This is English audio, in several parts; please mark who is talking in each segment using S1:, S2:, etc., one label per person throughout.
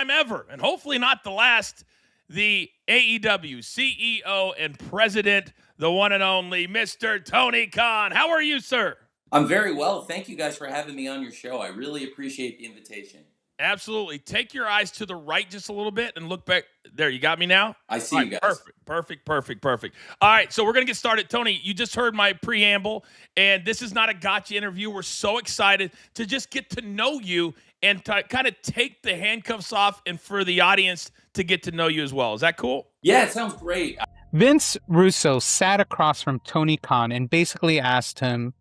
S1: time ever, and hopefully not the last, the AEW CEO and president, the one and only Mr. Tony Khan. How are you, sir?
S2: I'm very well. Thank you guys for having me on your show. I really appreciate the invitation.
S1: Absolutely. Take your eyes to the right just a little bit and look back. There, you got me now?
S2: I see you guys.
S1: Perfect. All right, so we're going to get started. Tony, you just heard my preamble, and this is not a gotcha interview. We're so excited to just get to know you and to kind of take the handcuffs off and for the audience to get to know you as well. Is that cool?
S2: Yeah, it sounds great.
S3: Vince Russo sat across from Tony Khan and basically asked him,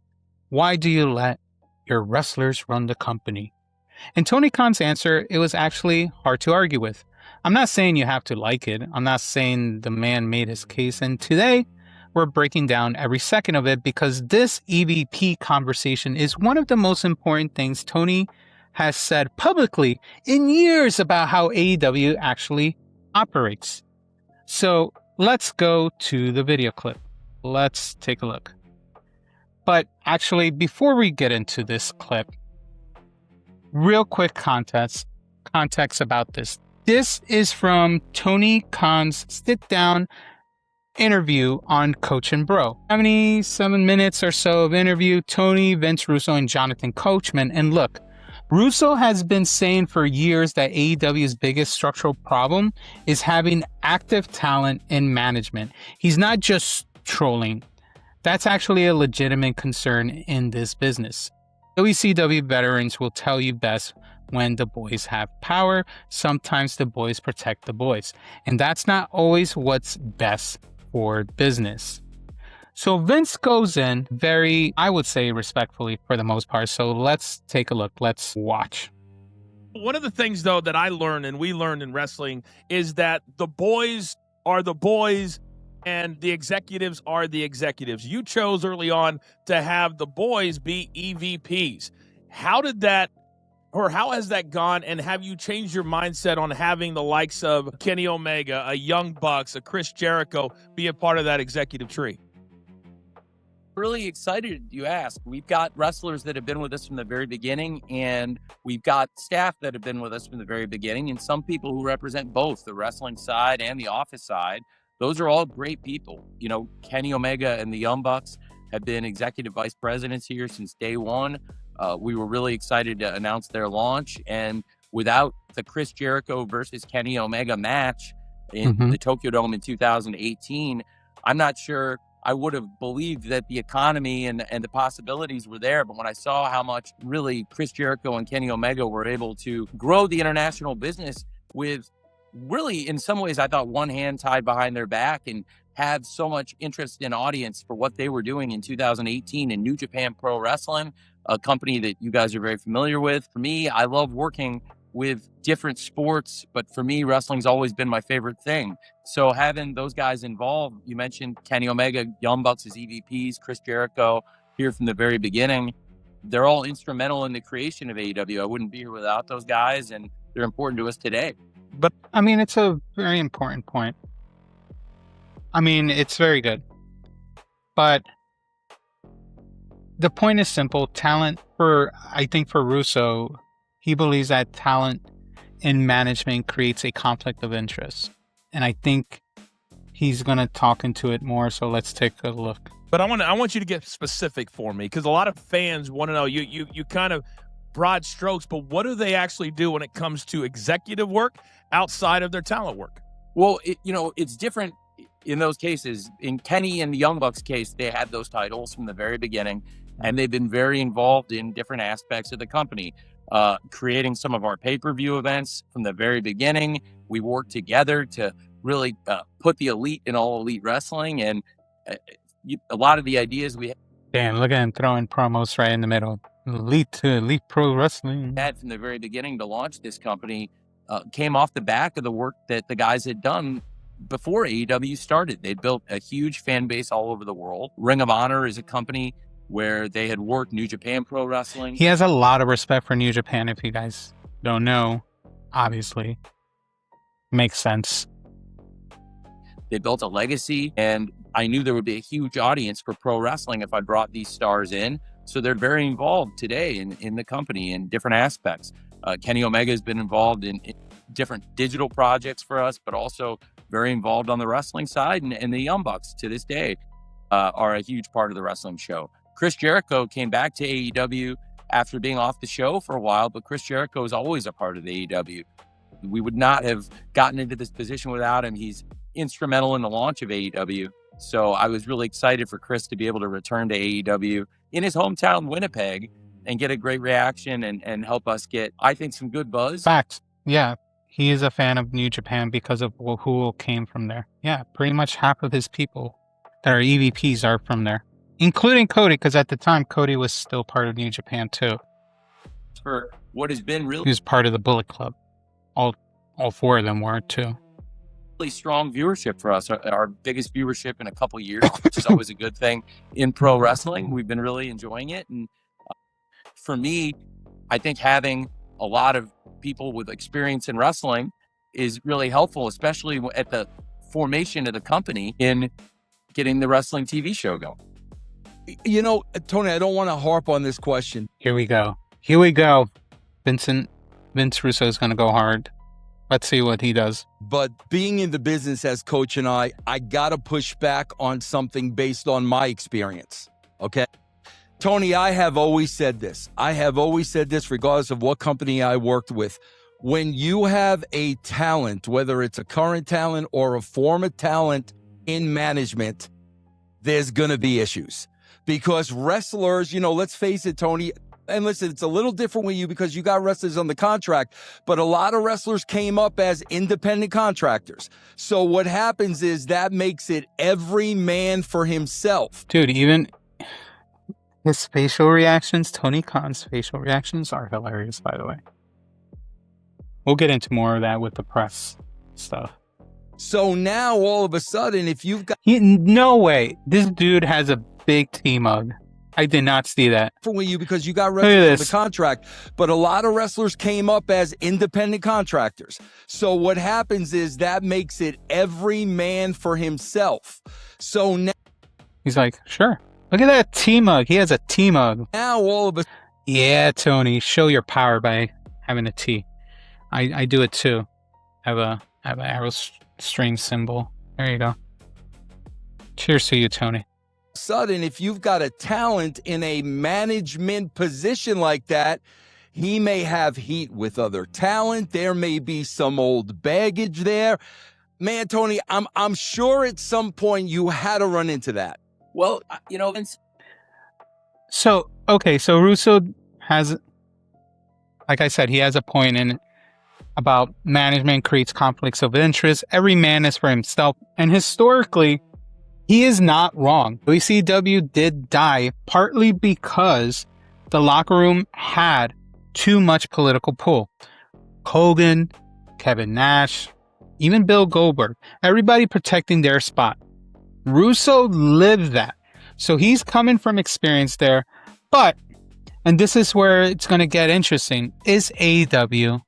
S3: why do you let your wrestlers run the company? And Tony Khan's answer, it was actually hard to argue with. I'm not saying you have to like it. I'm not saying the man made his case. And today, we're breaking down every second of it because this EVP conversation is one of the most important things Tony has said publicly in years about how AEW actually operates. So let's go to the video clip. Let's take a look. But actually, before we get into this clip, real quick context about this. This is from Tony Khan's sit-down interview on Coach and Bro. 77 minutes or so of interview, Tony, Vince Russo, and Jonathan Coachman. And look, Russo has been saying for years that AEW's biggest structural problem is having active talent in management. He's not just trolling. That's actually a legitimate concern in this business. WCW veterans will tell you best when the boys have power. Sometimes the boys protect the boys. And that's not always what's best for business. So Vince goes in very, I would say, respectfully for the most part. So let's take a look. Let's watch.
S1: One of the things, though, that I learned and we learned in wrestling is that the boys are the boys and the executives are the executives. You chose early on to have the boys be EVPs. How did that, or how has that gone, and have you changed your mindset on having the likes of Kenny Omega, a Young Bucks, a Chris Jericho be a part of that executive tree?
S4: Really excited you ask. We've got wrestlers that have been with us from the very beginning, and we've got staff that have been with us from the very beginning, and some people who represent both the wrestling side and the office side. Those are all great people. You know, Kenny Omega and the Young Bucks have been executive vice presidents here since day one. We were really excited to announce their launch. And without the Chris Jericho versus Kenny Omega match in the Tokyo Dome in 2018, I'm not sure I would have believed that the economy and the possibilities were there. But when I saw how much really Chris Jericho and Kenny Omega were able to grow the international business with really, in some ways, I thought one hand tied behind their back and have so much interest in audience for what they were doing in 2018 in New Japan Pro Wrestling, a company that you guys are very familiar with. For me, I love working with different sports, but for me, wrestling's always been my favorite thing. So having those guys involved, you mentioned Kenny Omega, Young Bucks as EVPs, Chris Jericho here from the very beginning. They're all instrumental in the creation of AEW. I wouldn't be here without those guys, and they're important to us today.
S3: But, I mean, it's a very important point. I mean, it's very good. But the point is simple. Talent I think for Russo, he believes that talent in management creates a conflict of interest. And I think he's going to talk into it more. So let's take a look.
S1: But I want you to get specific for me, because a lot of fans want to know, you kind of broad strokes, but what do they actually do when it comes to executive work outside of their talent work?
S4: Well, it's different in those cases. In Kenny and the Young Bucks case, they had those titles from the very beginning, and they've been very involved in different aspects of the company, creating some of our pay-per-view events from the very beginning. We worked together to really put the elite in all elite wrestling, and a lot of the ideas we
S3: Damn, look at him throwing promos right in the middle. Elite Pro Wrestling.
S4: had from the very beginning to launch this company came off the back of the work that the guys had done before AEW started. They'd built a huge fan base all over the world. Ring of Honor is a company where they had worked New Japan Pro Wrestling.
S3: He has a lot of respect for New Japan, if you guys don't know, obviously. Makes sense.
S4: They built a legacy, and I knew there would be a huge audience for pro wrestling if I brought these stars in. So they're very involved today in the company in different aspects. Kenny Omega has been involved in different digital projects for us, but also very involved on the wrestling side. And the Young Bucks to this day are a huge part of the wrestling show. Chris Jericho came back to AEW after being off the show for a while, but Chris Jericho is always a part of the AEW. We would not have gotten into this position without him. He's instrumental in the launch of AEW. So I was really excited for Chris to be able to return to AEW in his hometown, Winnipeg, and get a great reaction and help us get, I think, some good buzz.
S3: Fact. Yeah. He is a fan of New Japan because of who came from there. Yeah. Pretty much half of his people that are EVPs are from there, including Cody, because at the time, Cody was still part of New Japan too.
S4: For what has been really
S3: He was part of the Bullet Club. All four of them were too.
S4: really strong viewership for us, our biggest viewership in a couple years, which is always a good thing in pro wrestling. We've been really enjoying it. And for me, I think having a lot of people with experience in wrestling is really helpful, especially at the formation of the company in getting the wrestling TV show going.
S5: You know, Tony, I don't want to harp on this question.
S3: Here we go. Vince Russo is going to go hard. Let's see what he does.
S5: But being in the business as coach and I got to push back on something based on my experience. Okay? Tony, I have always said this. Regardless of what company I worked with. When you have a talent, whether it's a current talent or a former talent in management, there's going to be issues. Because wrestlers, let's face it, Tony, and listen, it's a little different with you because you got wrestlers on the contract, but a lot of wrestlers came up as independent contractors. So what happens is that makes it every man for himself.
S3: Dude, even his facial reactions, Tony Khan's facial reactions are hilarious, by the way. We'll get into more of that with the press stuff.
S5: So now all of a sudden, if you've got...
S3: No way. This dude has a big T-mug. I did not see that.
S5: ...with you because you got wrestlers on the contract, but a lot of wrestlers came up as independent contractors. So what happens is that makes it every man for himself. So now...
S3: He's like, sure. Look at that T-mug. He has a T-mug.
S5: Now all of a...
S3: Yeah, Tony, show your power by having a T. I do it too. I have an arrow string symbol. There you go. Cheers to you, Tony.
S5: Sudden, if you've got a talent in a management position like that, he may have heat with other talent. There may be some old baggage there. Man, Tony, I'm sure at some point you had to run into that.
S4: Well,
S3: So Russo has, like I said, he has a point in it about management creates conflicts of interest. Every man is for himself. And historically, he is not wrong. WCW did die partly because the locker room had too much political pull. Hogan, Kevin Nash, even Bill Goldberg, everybody protecting their spot. Russo lived that. So he's coming from experience there. But, and this is where it's going to get interesting, is AEW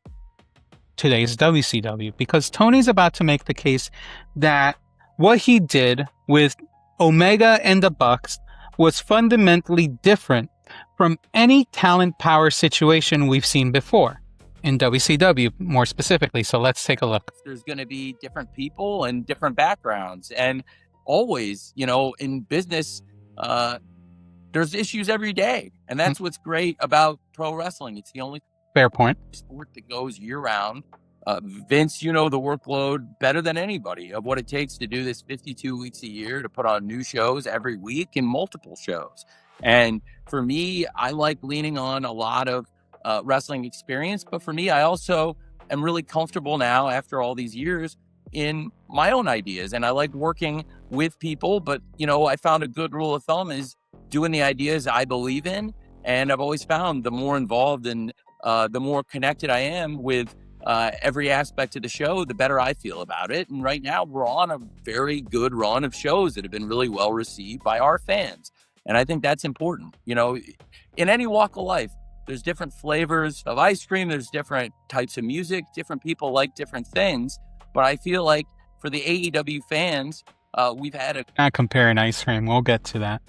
S3: today's WCW? Because Tony's about to make the case that what he did with Omega and the Bucks was fundamentally different from any talent power situation we've seen before in WCW, more specifically. So let's take a look.
S4: There's going to be different people and different backgrounds. And always, in business, there's issues every day. And that's what's great about pro wrestling. It's the only
S3: fair point
S4: sport that goes year round. Vince, the workload better than anybody of what it takes to do this 52 weeks a year, to put on new shows every week and multiple shows. And for me, I like leaning on a lot of wrestling experience. But for me, I also am really comfortable now after all these years in my own ideas. And I like working with people. But, I found a good rule of thumb is doing the ideas I believe in. And I've always found the more involved and the more connected I am with every aspect of the show, the better I feel about it. And right now we're on a very good run of shows that have been really well received by our fans. And I think that's important. In any walk of life, there's different flavors of ice cream. There's different types of music. Different people like different things. But I feel like for the AEW fans, we've had
S3: not comparing ice cream. We'll get to that.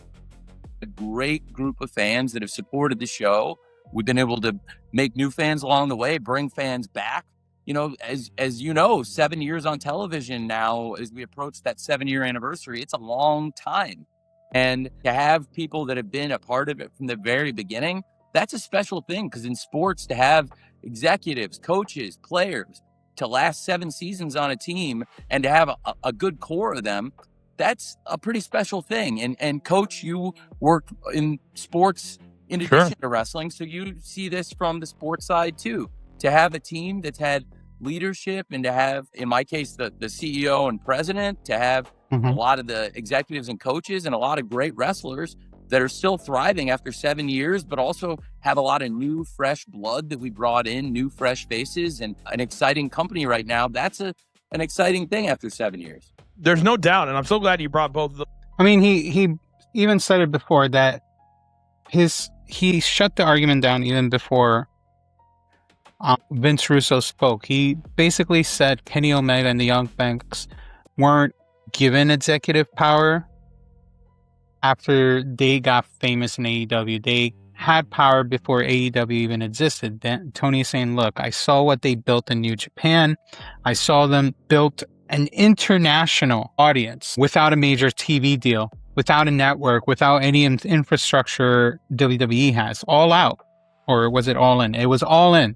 S4: A great group of fans that have supported the show. We've been able to make new fans along the way, bring fans back. as you know, 7 years on television now, as we approach that 7-year anniversary, it's a long time. And to have people that have been a part of it from the very beginning, that's a special thing, because in sports, to have executives, coaches, players to last 7 seasons on a team and to have a good core of them, that's a pretty special thing. And Coach, you work in sports in addition to wrestling, so you see this from the sports side too. To have a team that's had leadership, and to have, in my case, the CEO and president, to have a lot of the executives and coaches and a lot of great wrestlers that are still thriving after 7 years, but also have a lot of new, fresh blood that we brought in, new, fresh faces, and an exciting company right now. That's an exciting thing after 7 years.
S1: There's no doubt, and I'm so glad you brought both of them.
S3: I mean, he even said it before that he shut the argument down even before Vince Russo spoke. He basically said Kenny Omega and the Young Bucks weren't given executive power after they got famous in AEW. They had power before AEW even existed. Then Tony is saying, look, I saw what they built in New Japan. I saw them built an international audience without a major TV deal, without a network, without any infrastructure WWE has. All out. Or was it all in? It was all in.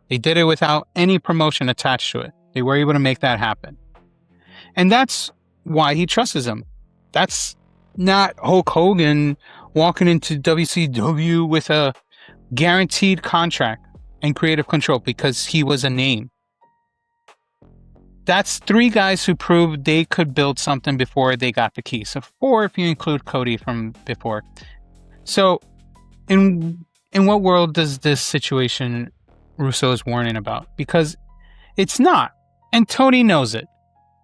S3: They did it without any promotion attached to it. They were able to make that happen. And that's why he trusts him. That's not Hulk Hogan walking into WCW with a guaranteed contract and creative control because he was a name. That's 3 guys who proved they could build something before they got the key. So 4 if you include Cody from before. So in what world does this situation Russo is warning about? Because it's not. And Tony knows it.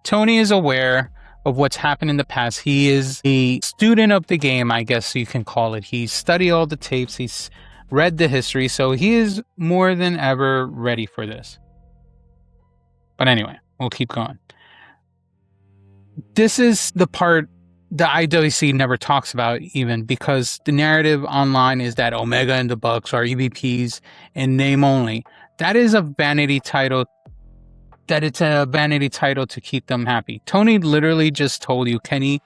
S3: Tony is aware of what's happened in the past. He is a student of the game, I guess you can call it. He's studied all the tapes. He's read the history. So he is more than ever ready for this. But anyway, we'll keep going. This is the part the IWC never talks about even, because the narrative online is that Omega and the Bucks are EVPs in name only. That is a vanity title. That it's a vanity title to keep them happy. Tony literally just told you Kenny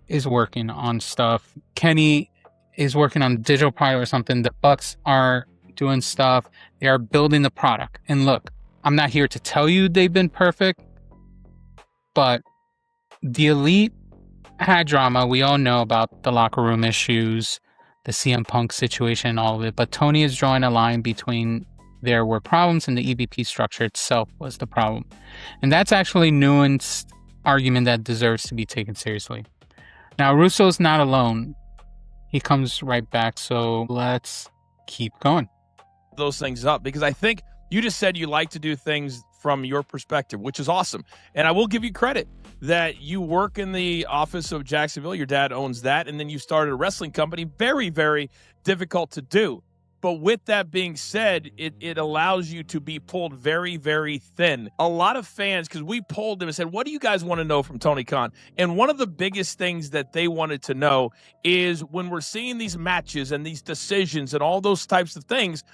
S3: is working on stuff. Kenny is working on digital product or something. The Bucks are doing stuff. They are building the product. And look, I'm not here to tell you they've been perfect, but the Elite had drama. We all know about the locker room issues, the CM Punk situation, all of it. But Tony is drawing a line between there were problems and the EVP structure itself was the problem. And that's actually nuanced argument that deserves to be taken seriously. Now, Russo's not alone. He comes right back. So let's keep going.
S1: Those things up, because I think you just said you like to do things from your perspective, which is awesome. And I will give you credit that you work in the office of Jacksonville. Your dad owns that. And then you started a wrestling company. Very, very difficult to do. But with that being said, it allows you to be pulled very, very thin. A lot of fans, because we polled them and said, what do you guys want to know from Tony Khan? And one of the biggest things that they wanted to know is when we're seeing these matches and these decisions and all those types of things,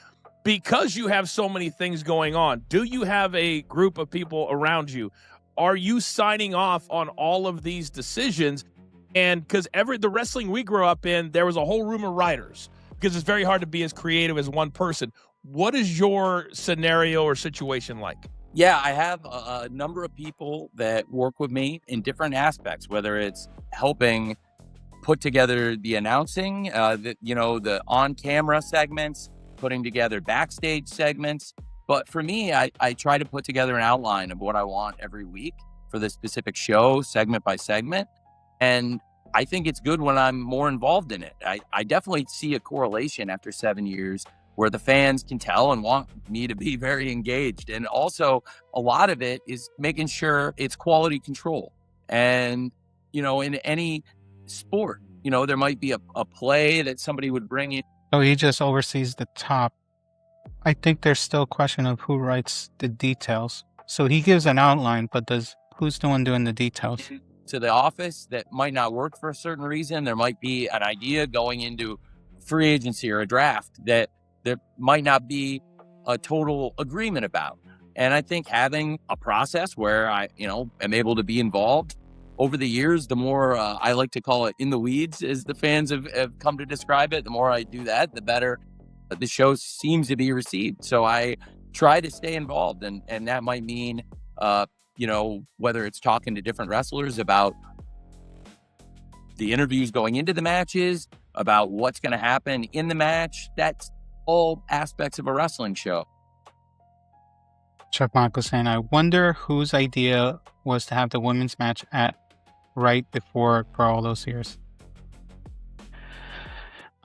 S1: because you have so many things going on, do you have a group of people around you? Are you signing off on all of these decisions? And because the wrestling we grew up in, there was a whole room of writers, because it's very hard to be as creative as one person. What is your scenario or situation like?
S4: Yeah, I have a number of people that work with me in different aspects, whether it's helping put together the announcing, the on-camera segments, putting together backstage segments. But for me, I try to put together an outline of what I want every week for the specific show, segment by segment. And I think it's good when I'm more involved in it. I definitely see a correlation after 7 years where the fans can tell and want me to be very engaged. And also a lot of it is making sure it's quality control. And, in any sport, there might be a play that somebody would bring in.
S3: So he just oversees the top. I think there's still a question of who writes the details. So he gives an outline, but who's the one doing the details?
S4: To the office that might not work for a certain reason. There might be an idea going into free agency or a draft that there might not be a total agreement about. And I think having a process where I, am able to be involved over the years, the more I like to call it in the weeds, as the fans have come to describe it, the more I do that, the better the show seems to be received. So I try to stay involved. And that might mean, whether it's talking to different wrestlers about the interviews going into the matches, about what's going to happen in the match. That's all aspects of a wrestling show.
S3: Chuck Michael saying, I wonder whose idea was to have the women's match at right before for all those years.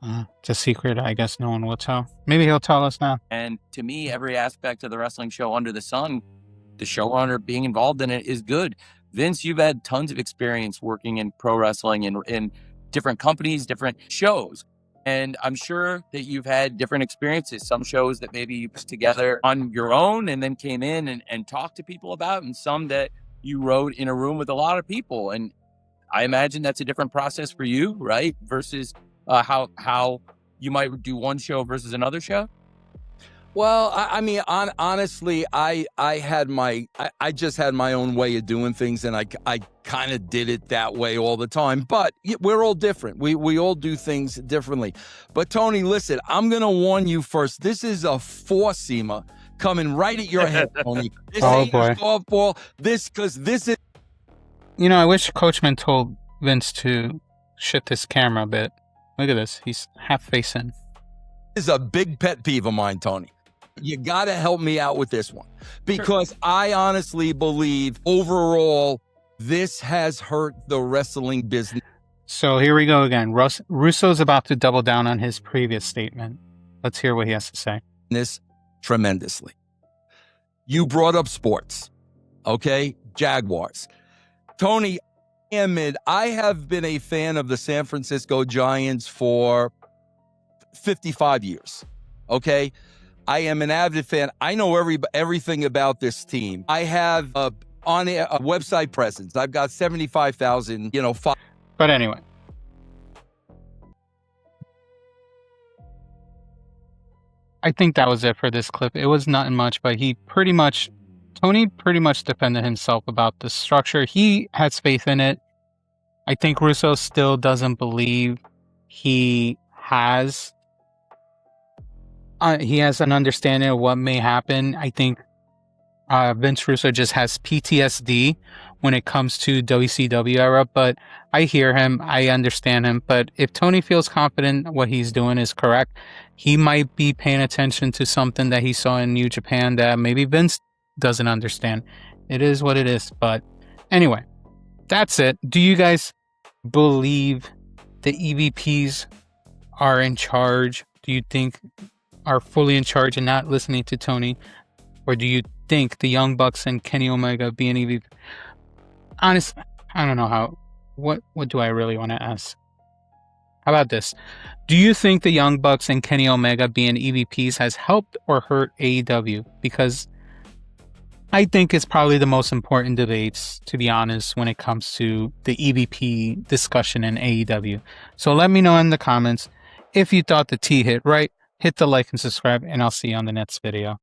S3: It's a secret. I guess no one will tell. Maybe he'll tell us now.
S4: And to me, every aspect of the wrestling show under the sun, the showrunner being involved in it is good. Vince, you've had tons of experience working in pro wrestling and in different companies, different shows. And I'm sure that you've had different experiences. Some shows that maybe you put together on your own and then came in and talked to people about, and some that you wrote in a room with a lot of people. And I imagine that's a different process for you, right? Versus how you might do one show versus another show.
S5: Well, honestly, I just had my own way of doing things, and I kind of did it that way all the time. But we're all different. We all do things differently. But Tony, listen, I'm gonna warn you first. This is a four-seamer coming right at your head, Tony. This ain't a softball. This is.
S3: I wish Coachman told Vince to shift his camera a bit. Look at this. He's half facing.
S5: This is a big pet peeve of mine, Tony. You got to help me out with this one, because I honestly believe overall this has hurt the wrestling business.
S3: So here we go again. Russo's about to double down on his previous statement. Let's hear what he has to say.
S5: This tremendously. You brought up sports, okay? Jaguars. Tony, I have been a fan of the San Francisco Giants for 55 years, okay? I am an avid fan. I know everything about this team. I have a website presence. I've got 75,000,
S3: But anyway. I think that was it for this clip. It was nothing much, but Tony pretty much defended himself about the structure. He has faith in it. I think Russo still doesn't believe he has an understanding of what may happen. I think Vince Russo just has PTSD when it comes to WCW era, but I hear him. I understand him. But if Tony feels confident what he's doing is correct, he might be paying attention to something that he saw in New Japan that maybe Vince doesn't understand. It is what it is. But anyway, that's it. Do you guys believe the EVPs are in charge? Do you think are fully in charge and not listening to Tony? Or do you think the Young Bucks and Kenny Omega being EVP? Honestly, I don't know how. What do I really want to ask? How about this? Do you think the Young Bucks and Kenny Omega being EVPs has helped or hurt AEW? Because I think it's probably the most important debates, to be honest, when it comes to the EVP discussion in AEW. So let me know in the comments if you thought the T hit right. Hit the like and subscribe, and I'll see you on the next video.